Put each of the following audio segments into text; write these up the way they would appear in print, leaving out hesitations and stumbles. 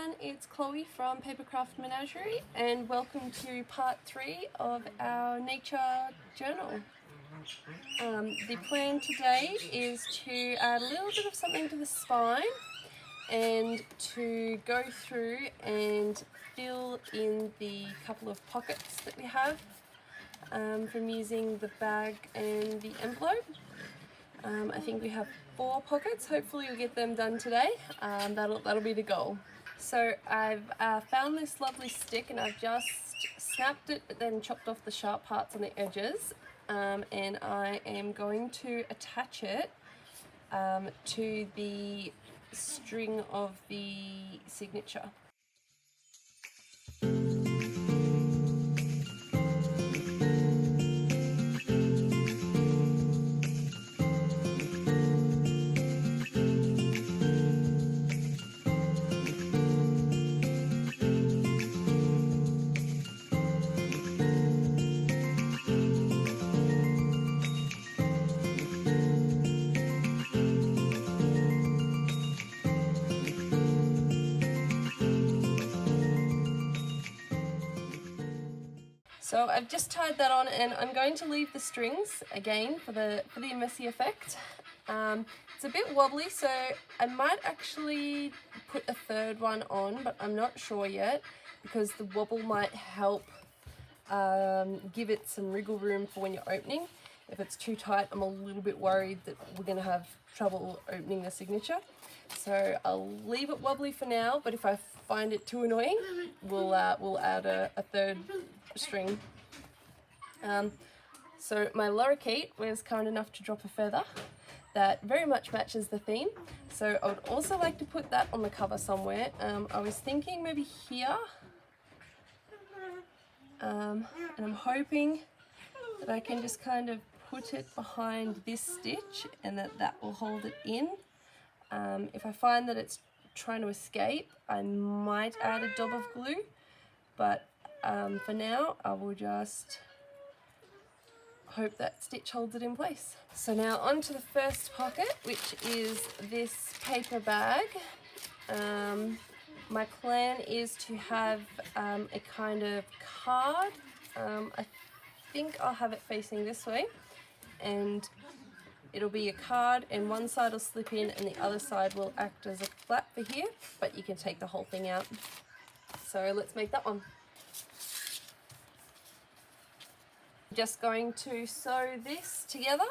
everyone, it's Chloe from Papercraft Menagerie and welcome to part 3 of our nature journal. The plan today is to add a little bit of something to the spine and to go through and fill in the couple of pockets that we have from using the bag and the envelope. I think we have 4 pockets. Hopefully we'll get them done today. That'll be the goal. So I've found this lovely stick and I've just snapped it but then chopped off the sharp parts on the edges, and I am going to attach it to the string of the signature. So I've just tied that on and I'm going to leave the strings again for the messy effect. It's a bit wobbly, so I might actually put a third one on, but I'm not sure yet because the wobble might help give it some wriggle room for when you're opening. If it's too tight, I'm a little bit worried that we're going to have trouble opening the signature. So I'll leave it wobbly for now, but if I find it too annoying, we'll add a third string. So my lorikeet was kind enough to drop a feather that very much matches the theme, so I would also like to put that on the cover somewhere. I was thinking maybe here, and I'm hoping that I can just kind of put it behind this stitch and that will hold it in. If I find that it's trying to escape, I might add a dab of glue, but for now I will just hope that stitch holds it in place. So now on to the first pocket, which is this paper bag. My plan is to have a kind of card. I think I'll have it facing this way, and it'll be a card and one side will slip in and the other side will act as a flap for here, but you can take the whole thing out. So let's make that one. Just going to sew this together.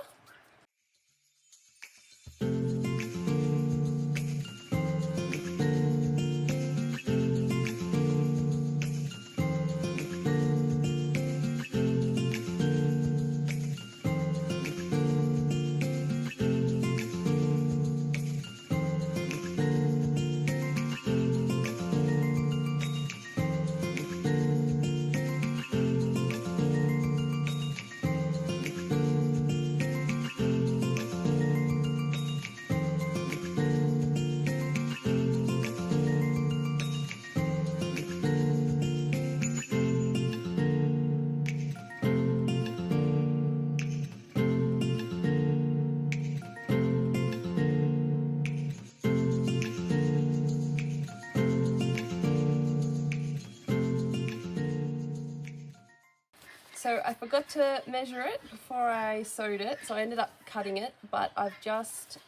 So I forgot to measure it before I sewed it, so I ended up cutting it, but I've just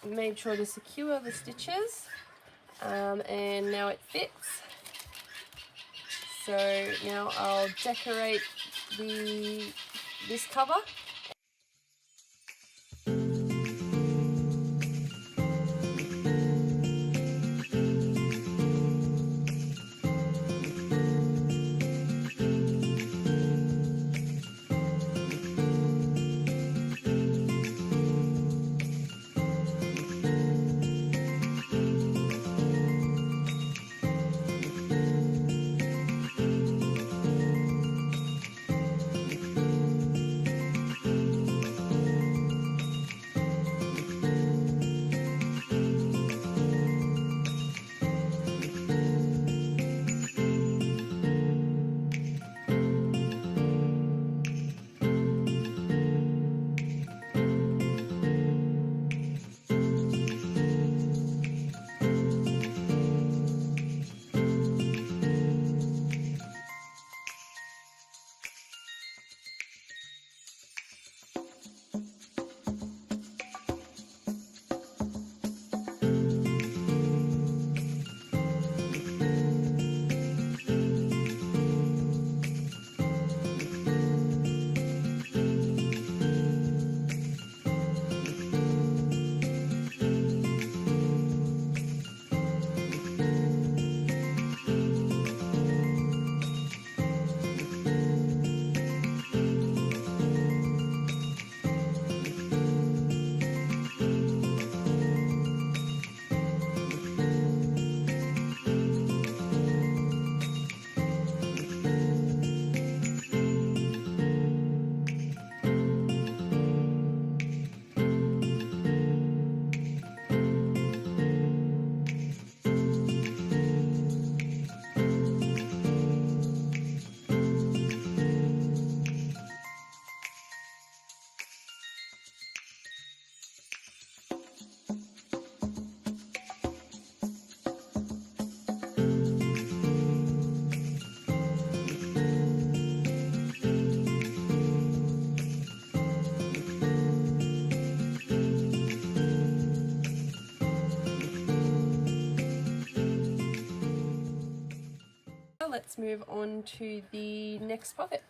made sure to secure the stitches, and now it fits. So now I'll decorate this cover. let's move on to the next pocket.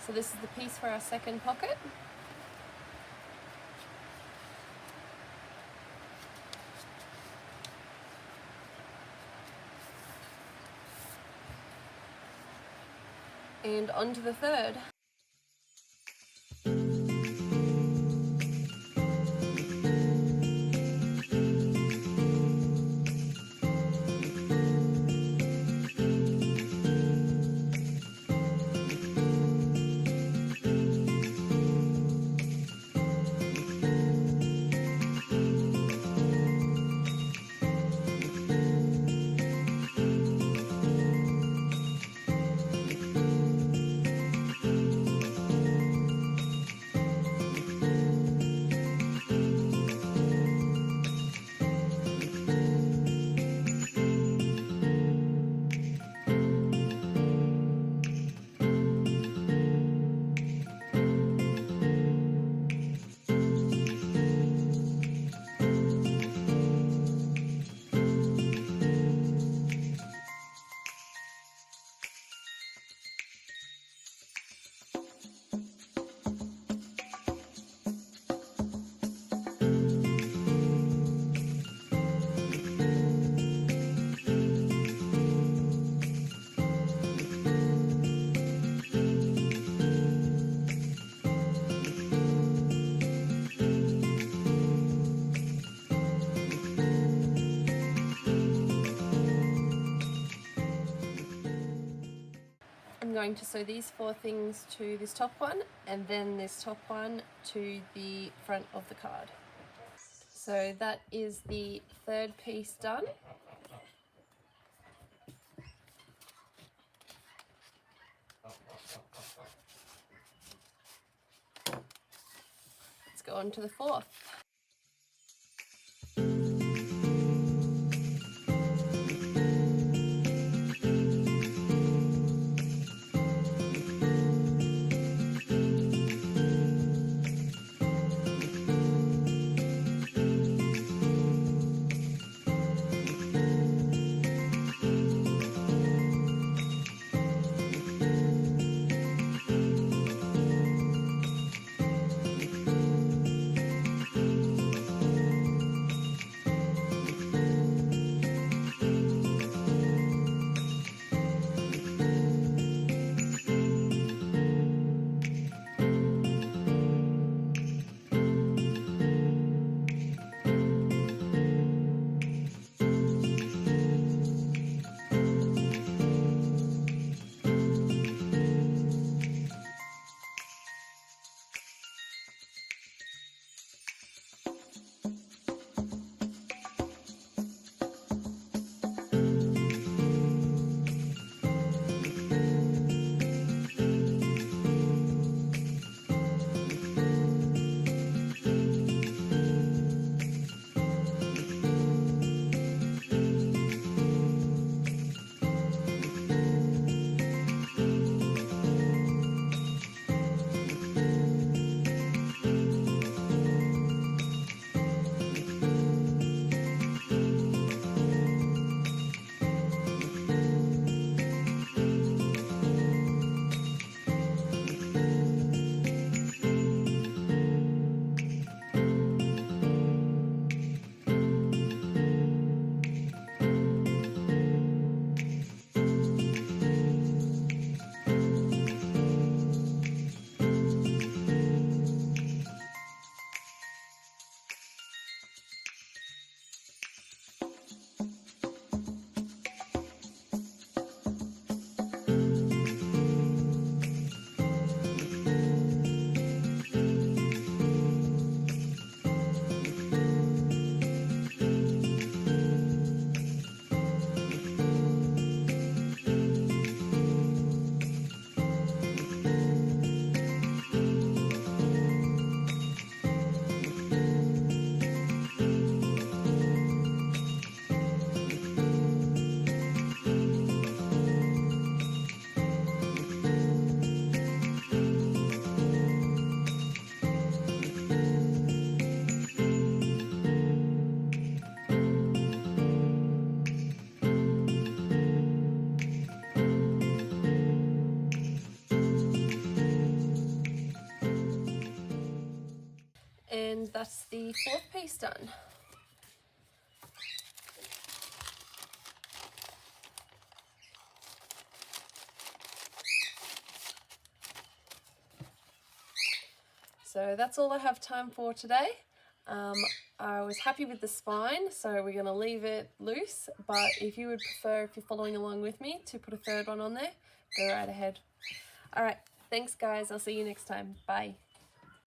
So this is the piece for our second pocket. And on to the third. I'm going to sew these 4 things to this top one and then this top one to the front of the card. So that is the third piece done. Let's go on to the fourth. and that's the fourth piece done. So that's all I have time for today. I was happy with the spine, so we're going to leave it loose, but if you would prefer, if you're following along with me, to put a third one on there, go right ahead. Alright, thanks guys, I'll see you next time. Bye.